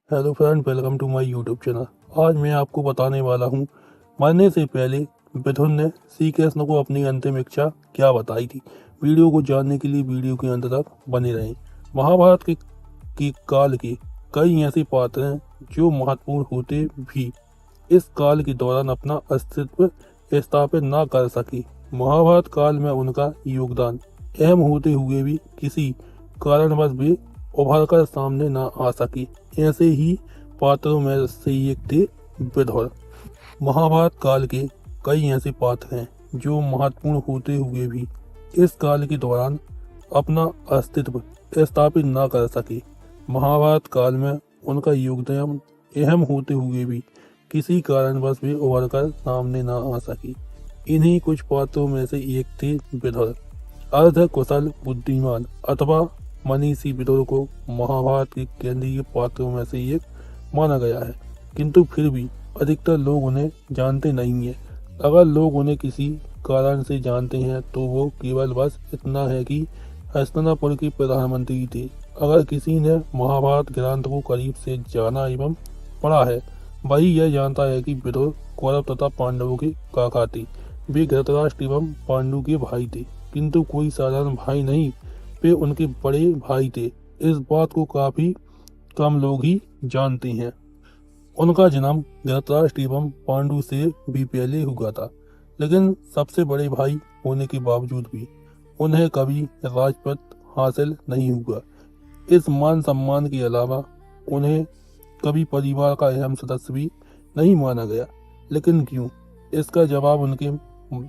Hello friend, welcome to my YouTube channel. आज मैं आपको बताने वाला हूँ मरने से पहले मिथुन ने श्री कृष्ण को अपनी अंतिम इच्छा क्या बताई थी। वीडियो को जानने के लिए वीडियो के अंत तक बने रहें। महाभारत के काल के कई ऐसे पात्र हैं जो महत्वपूर्ण होते भी इस काल के दौरान अपना अस्तित्व स्थापित न कर सके। महाभारत काल में उनका योगदान अहम होते हुए भी किसी कारणवश वे उभर कर सामने न आ सके। ऐसे ही पात्रों में से एक थे विदुर। महाभारत काल के कई ऐसे पात्र हैं जो महत्वपूर्ण होते हुए भी इस काल के दौरान अपना अस्तित्व स्थापित न कर सके। महाभारत काल में उनका योगदान अहम होते हुए भी किसी कारणवश वे उभर कर सामने न आ सके। इन्हीं कुछ पात्रों में से एक थे विदुर। अर्ध कुशल बुद्धिमान अथवा मनीषी विदुर को महाभारत के केंद्रीय पात्रों में से एक माना गया है, किंतु फिर भी अधिकतर लोग उन्हें जानते नहीं हैं। अगर लोग उन्हें किसी कारण से जानते हैं तो वो केवल बस इतना है कि हस्तिनापुर के प्रधानमंत्री थे। अगर किसी ने महाभारत ग्रंथ को करीब से जाना एवं पढ़ा है, वही यह जानता है कि विदुर कौरव तथा पांडवों के काका थे। वे धृतराष्ट्र एवं पांडु के भाई थे, किंतु कोई साधारण भाई नहीं, वे उनके बड़े भाई थे। इस बात को काफी कम लोग ही जानते हैं। उनका जन्म धृतराष्ट्र एवं पांडु से भी पहले हुआ था, लेकिन सबसे बड़े भाई होने के बावजूद भी उन्हें कभी राजपद हासिल नहीं हुआ। इस मान सम्मान के अलावा उन्हें कभी परिवार का अहम सदस्य भी नहीं माना गया। लेकिन क्यों? इसका जवाब उनके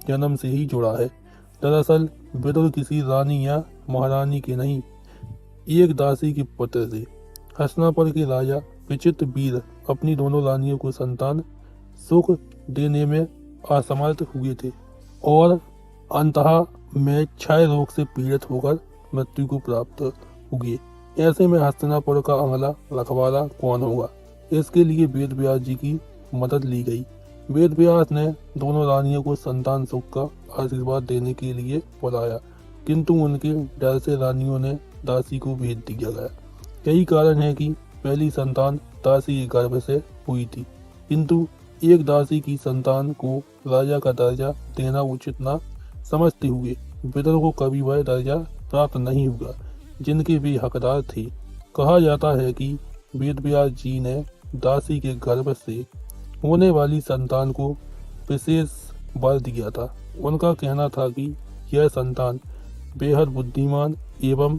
जन्म से ही जुड़ा है। दरअसल विदुर किसी रानी या महारानी के नहीं, एक दासी के पुत्र थे। हस्तिनापुर के राजा विचित्र वीर अपनी दोनों रानियों को संतान सुख देने में असमर्थ हुए थे और अंततः में क्षय रोग से पीड़ित होकर मृत्यु को प्राप्त हुए। ऐसे में हस्तिनापुर का अगला रखवाला कौन होगा, इसके लिए वेद व्यास जी की मदद ली गई। वेद व्यास ने दोनों रानियों को संतान सुख का आशीर्वाद देने के लिए बुलाया, किंतु उनके डर से रानियों ने दासी को भेज दिया गया। यही कारण है कि पहली संतान दासी के गर्भ से हुई थी, किंतु एक दासी की संतान को राजा का दर्जा देना उचित न समझते हुए विदुर को कभी वह दर्जा प्राप्त नहीं हुआ जिनके वे हकदार थे। कहा जाता है कि वेद व्यास जी ने दासी के गर्भ से होने वाली संतान को विशेष वर दिया था। उनका कहना था कि यह संतान बेहद बुद्धिमान एवं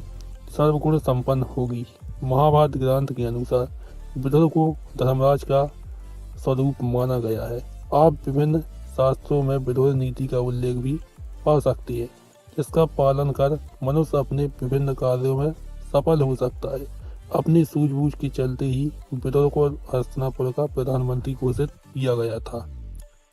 सर्वगुण संपन्न होगी। महाभारत ग्रंथ के अनुसार विदुर को धर्मराज का स्वरूप माना गया है। आप विभिन्न शास्त्रों में विदुर नीति का उल्लेख भी पा सकते हैं, जिसका पालन कर मनुष्य अपने विभिन्न कार्यों में सफल हो सकता है। अपनी सूझबूझ के चलते ही विदुर को हस्तिनापुर का प्रधानमंत्री घोषित किया गया था।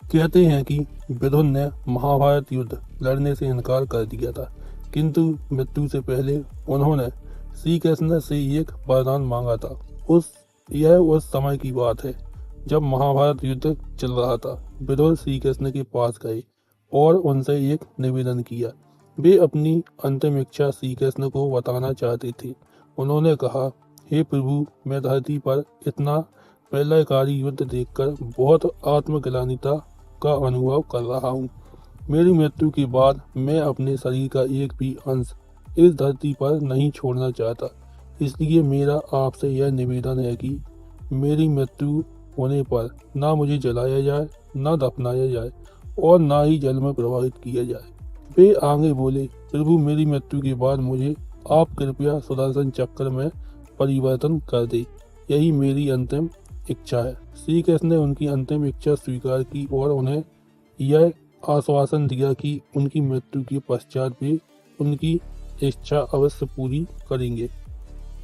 कहते हैं कि विदुर ने महाभारत युद्ध लड़ने से इनकार कर दिया था, किंतु मृत्यु से पहले उन्होंने श्री कृष्ण से एक वरदान मांगा था। यह उस समय की बात है जब महाभारत युद्ध चल रहा था। विदुर श्री कृष्ण के पास गए और उनसे एक निवेदन किया। वे अपनी अंतिम इच्छा श्री कृष्ण को बताना चाहते थे। उन्होंने कहा, हे प्रभु, मैं धरती पर इतना प्रलयकारी युद्ध देखकर बहुत आत्मग्लानिता का अनुभव कर रहा हूँ। मेरी मृत्यु के बाद मैं अपने शरीर का एक भी अंश इस धरती पर नहीं छोड़ना चाहता। इसलिए मेरा आपसे यह निवेदन है कि मेरी मृत्यु होने पर ना मुझे जलाया जाए, ना दफनाया जाए और ना ही जल में प्रवाहित किया जाए। वे आगे बोले, प्रभु, मेरी मृत्यु के बाद मुझे आप कृपया सुदर्शन चक्र में परिवर्तन कर दे। यही मेरी अंतिम इच्छा है। श्री कृष्ण ने उनकी अंतिम इच्छा स्वीकार की और उन्हें यह आश्वासन दिया कि उनकी मृत्यु के पश्चात भी उनकी इच्छा अवश्य पूरी करेंगे।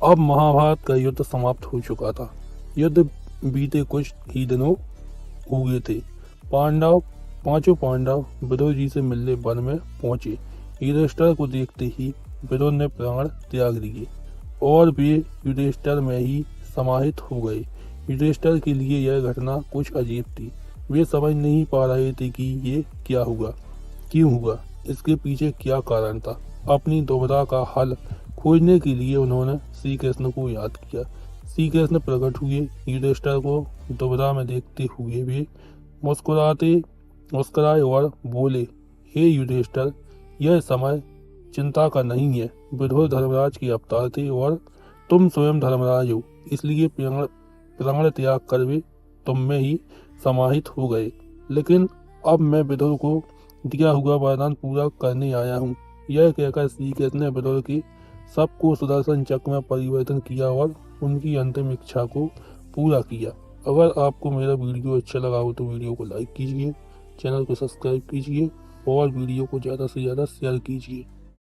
अब महाभारत का युद्ध समाप्त हो चुका था। युद्ध बीते कुछ ही दिनों हुए थे। पांचों पांडव विदुर जी से मिलने वन में पहुंचे। युधिष्ठिर को देखते ही विदुर ने प्राण त्याग दिए और वे युधिष्ठिर में ही समाहित हो गए। युधिष्ठिर के लिए यह घटना कुछ अजीब थी। वे समझ नहीं पा रहे थे कि ये क्या हुआ, क्यों हुआ, इसके पीछे क्या कारण था। अपनी दुविधा का हल खोजने के लिए उन्होंने श्री कृष्ण को याद किया। श्रीकृष्ण प्रकट हुए। युधिष्ठिर को दुविधा में देखते हुए वे मुस्कुराए और बोले, हे युधिष्ठिर, यह समय चिंता का नहीं है। विदुर धर्मराज के अवतार थे और तुम स्वयं धर्मराज हो, इसलिए प्राण त्याग कर वे तुम में ही समाहित हो गए। लेकिन अब मैं विदुर को दिया हुआ वरदान पूरा करने आया हूँ। यह कहकर श्रीकृष्ण ने विदुर के सबको सुदर्शन चक्र में परिवर्तन किया और उनकी अंतिम इच्छा को पूरा किया। अगर आपको मेरा वीडियो अच्छा लगा हो तो वीडियो को लाइक कीजिए, चैनल को सब्सक्राइब कीजिए और वीडियो को ज़्यादा से ज़्यादा शेयर कीजिए।